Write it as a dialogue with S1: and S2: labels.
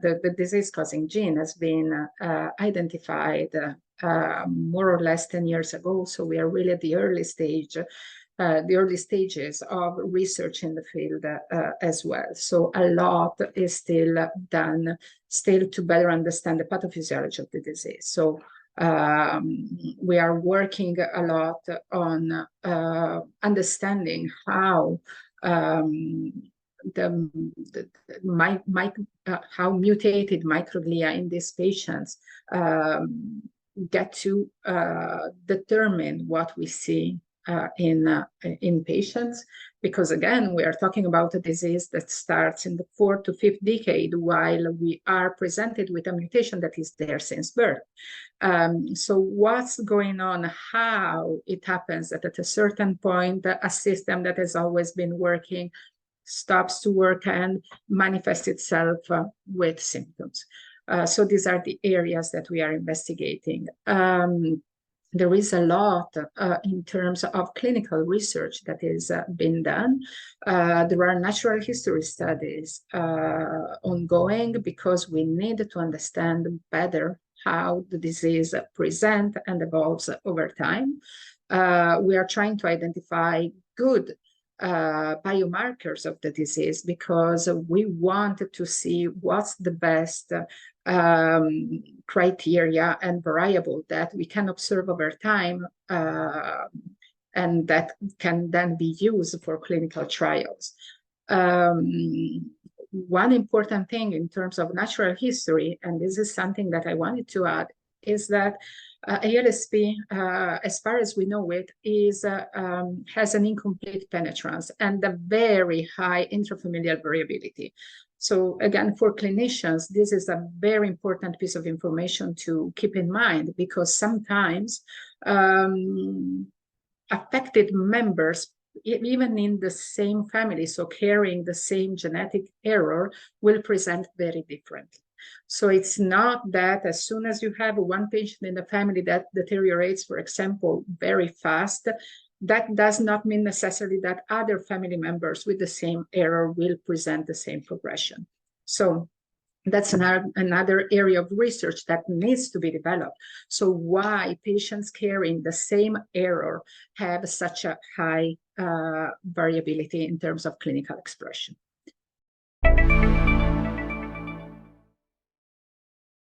S1: the disease-causing gene has been identified more or less 10 years ago. So we are really at the early stages of research in the field as well. So a lot is still done, to better understand the pathophysiology of the disease. So we are working a lot on understanding how how mutated microglia in these patients get to determine what we see in patients, because again, we are talking about a disease that starts in the 4th to 5th decade, while we are presented with a mutation that is there since birth. So what's going on, how it happens that at a certain point, a system that has always been working stops to work and manifests itself with symptoms. So these are the areas that we are investigating. There is a lot in terms of clinical research that is being done. There are natural history studies ongoing because we need to understand better how the disease presents and evolves over time. We are trying to identify good biomarkers of the disease because we want to see what's the best criteria and variable that we can observe over time and that can then be used for clinical trials. One important thing in terms of natural history, and this is something that I wanted to add, is that ALSP, as far as we know it, has an incomplete penetrance and a very high intrafamilial variability. So again, for clinicians, this is a very important piece of information to keep in mind, because sometimes affected members, even in the same family, so carrying the same genetic error, will present very differently. So it's not that as soon as you have one patient in the family that deteriorates, for example, very fast, that does not mean necessarily that other family members with the same error will present the same progression. So that's another area of research that needs to be developed. So why patients carrying the same error have such a high variability in terms of clinical expression.